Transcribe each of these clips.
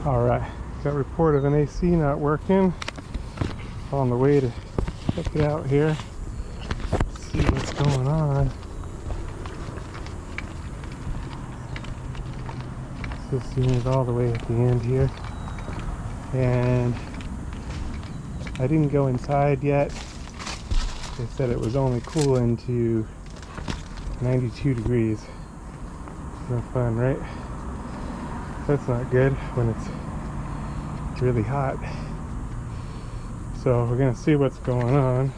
Alright, got a report of an AC not working. On the way to check it out here. See what's going on. This unit all the way at the end here. And I didn't go inside yet. They said it was only cooling to 92 degrees. No fun, right? That's not good when it's really hot. So we're gonna see what's going on.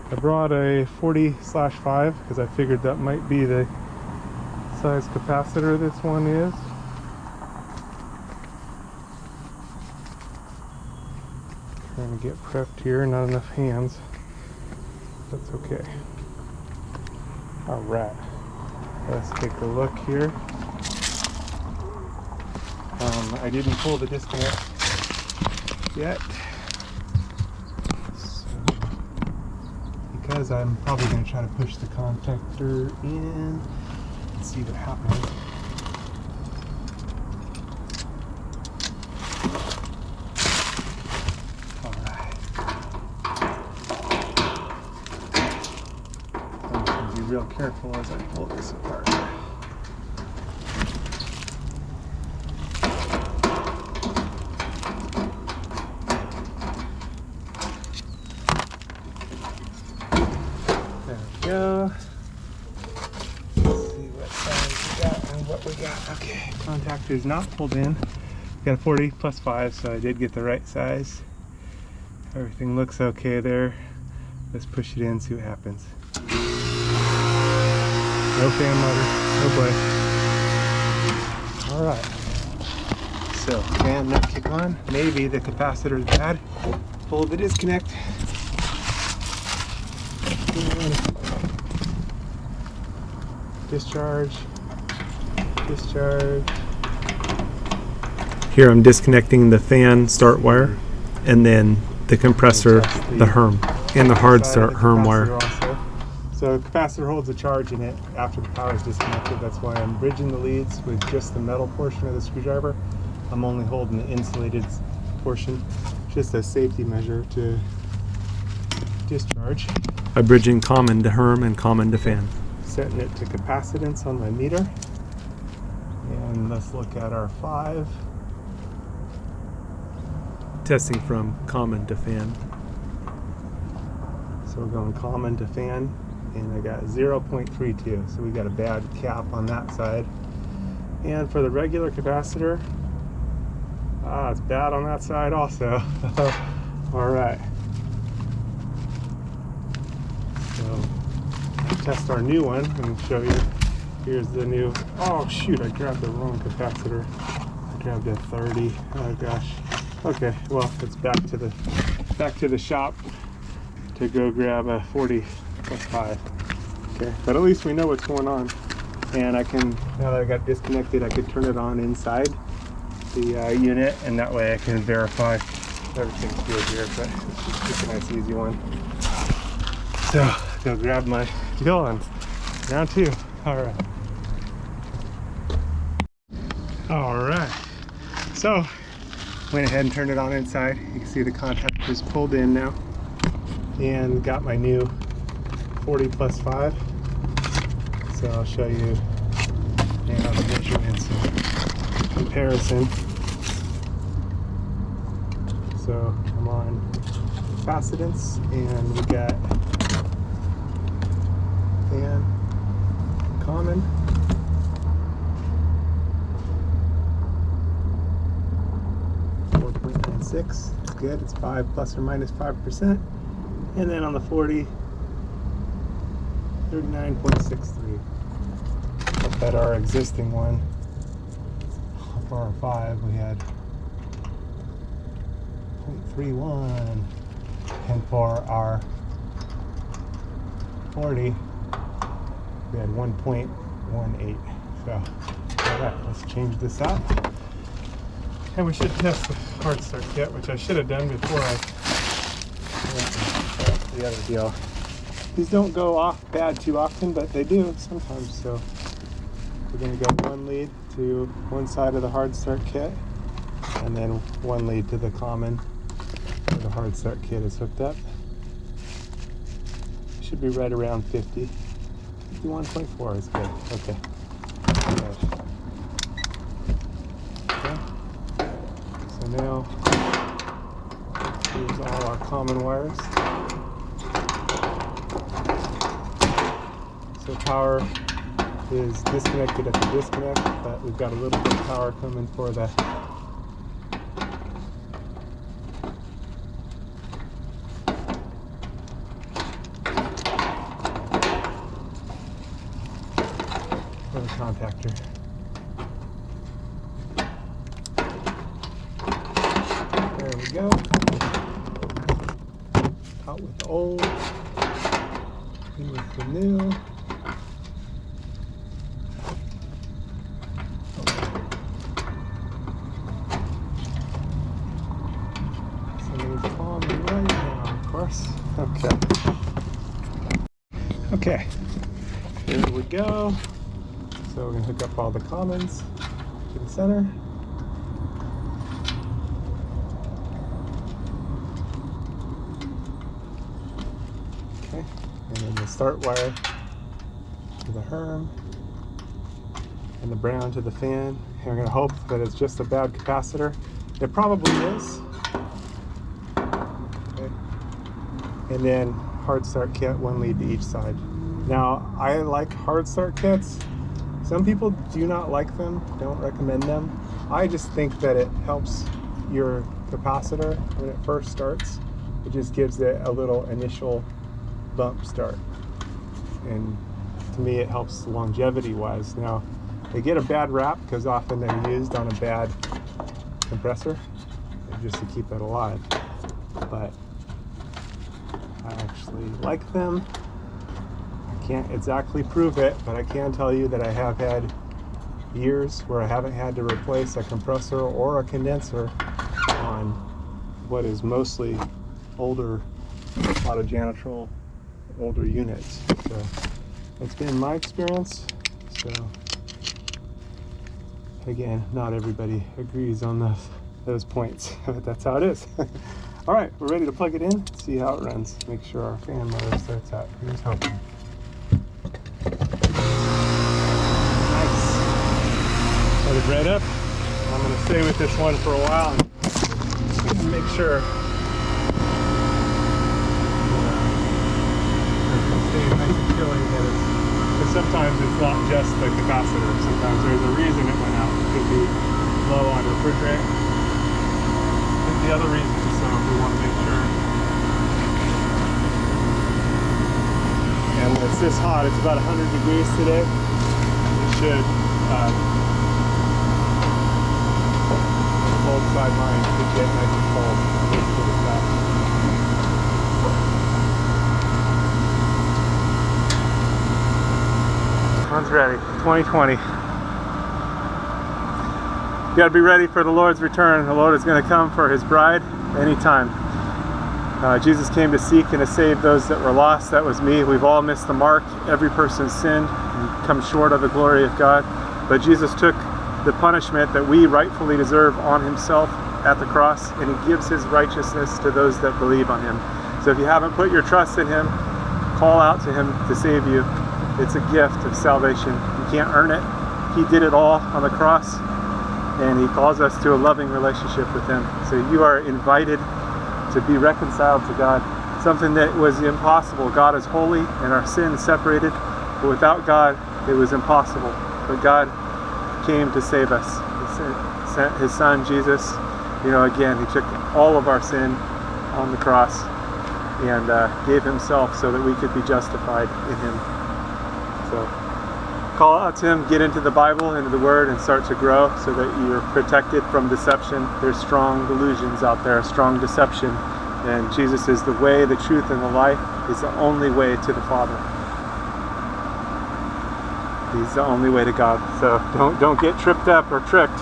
I brought a 40/5 because I figured that might be the size capacitor this one is. Trying to get prepped here, not enough hands. That's okay. Alright, let's take a look here. I didn't pull the disconnect yet. Because I'm probably going to try to push the contactor in and see what happens. Alright. I'm going to be real careful as I pull this apart. Go. Let's see what size we got and what we got. Okay, contactor is not pulled in. Got a 40/5, so I did get the right size. Everything looks okay there. Let's push it in, see what happens. No fan motor, no play. Alright. So, fan not kick on. Maybe the capacitor is bad. Pull the disconnect. Discharge. Here I'm disconnecting the fan start wire and then the compressor, the HERM, and the hard start HERM wire. So the capacitor holds a charge in it after the power is disconnected. That's why I'm bridging the leads with just the metal portion of the screwdriver. I'm only holding the insulated portion, just a safety measure to discharge. By bridging common to HERM and common to fan. Setting it to capacitance on my meter. And let's look at our 5. Testing from common to fan. So we're going common to fan, and I got 0.32. So we got a bad cap on that side. And for the regular capacitor, it's bad on that side also. Alright. So test our new one and show you. Here's the new. Oh shoot, I grabbed the wrong capacitor. I grabbed a 30. Oh gosh. Okay, well it's back to the shop to go grab a 40/5. Okay, but at least we know what's going on. And I can, now that I got disconnected, I could turn it on inside the unit, and that way I can verify everything's good here. But it's just a nice easy one. So go grab my deal on round 2. Alright, so went ahead and turned it on inside. You can see the contactor is pulled in now, and got my new 40/5. So I'll show you now the measurements and comparison. So I'm on capacitance, and we got fan common. It's good. It's 5 plus or minus 5%. And then on the 40, 39.63. Look at our existing one. For our 5, we had 0.31, and for our 40, we had 1.18. So, alright, let's change this out. And we should test the hard start kit, which I should have done before I went to the other deal. These don't go off bad too often, but they do sometimes. So we're going to go one lead to one side of the hard start kit, and then one lead to the common where the hard start kit is hooked up. Should be right around 50. 51.4 is good. Okay. Okay. So now here's all our common wires. So power is disconnected at the disconnect, but we've got a little bit of power coming for the contactor. There we go. Out with the old, in with the new. Somebody's calling me right now, of course. Okay, here we go. So we're going to hook up all the commons to the center. Okay, and then the start wire to the Herm, and the brown to the fan. And we're going to hope that it's just a bad capacitor. It probably is. Okay. And then hard start kit, one lead to each side. Now, I like hard start kits. Some people do not like them, don't recommend them. I just think that it helps your capacitor when it first starts. It just gives it a little initial bump start. And to me, it helps longevity-wise. Now, they get a bad rap because often they're used on a bad compressor just to keep it alive. But I actually like them. Can't exactly prove it, but I can tell you that I have had years where I haven't had to replace a compressor or a condenser on what is mostly older Auto-Janitrol, older units. So it's been my experience. So again, not everybody agrees on those points, but that's how it is. All right, we're ready to plug it in, see how it runs. Make sure our fan motor starts out. Here's hoping. Let it right up. I'm going to stay with this one for a while and make sure it stays nice and chilly. Because sometimes it's not just the capacitor. Sometimes there's a reason it went out. It could be low on refrigerant. There's the other reason, so we want to make sure. And when it's this hot, it's about 100 degrees today. It should cold side line should get nice and cold. One's ready. 2020. You got to be ready for the Lord's return. The Lord is going to come for His bride anytime. Jesus came to seek and to save those that were lost. That was me. We've all missed the mark. Every person's sinned and come short of the glory of God. But Jesus took the punishment that we rightfully deserve on Himself at the cross, and He gives His righteousness to those that believe on Him. So if you haven't put your trust in Him, call out to Him to save you. It's a gift of salvation. You can't earn it. He did it all on the cross, and He calls us to a loving relationship with Him. So you are invited to be reconciled to God, something that was impossible. God is holy and our sin separated, but without God it was impossible. But God came to save us. He sent His Son Jesus. Again, He took all of our sin on the cross and gave Himself so that we could be justified in Him. So call out to Him, get into the Bible, into the Word, and start to grow so that you're protected from deception. There's strong delusions out there, strong deception, and Jesus is the way, the truth, and the life. He's the only way to the Father. He's the only way to God. So don't get tripped up or tricked,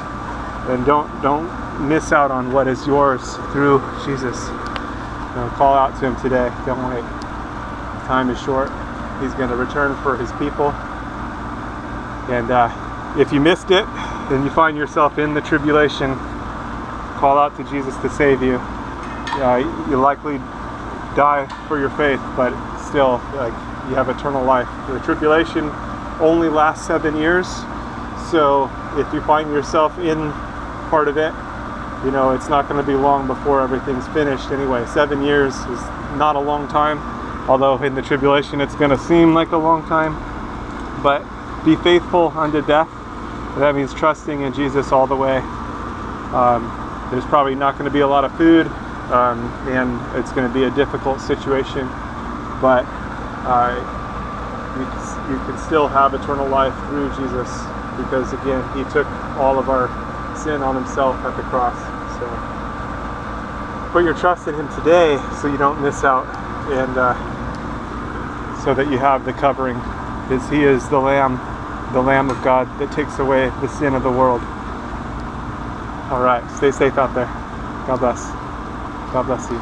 and don't miss out on what is yours through Jesus. Call out to Him today. Don't wait. Time is short. He's going to return for His people. And if you missed it, and you find yourself in the tribulation, call out to Jesus to save you. You likely die for your faith, but still, like, you have eternal life. The tribulation only lasts 7 years, so if you find yourself in part of it, you know, it's not going to be long before everything's finished anyway. 7 years is not a long time, although in the tribulation it's going to seem like a long time. But be faithful unto death. That means trusting in Jesus all the way. There's probably not going to be a lot of food, and it's going to be a difficult situation, but you can still have eternal life through Jesus, because again, he took all of our sin on himself at the cross. So put your trust in him today so you don't miss out, and so that you have the covering, because he is the Lamb of God that takes away the sin of the world. All right, stay safe out there. God bless. God bless you.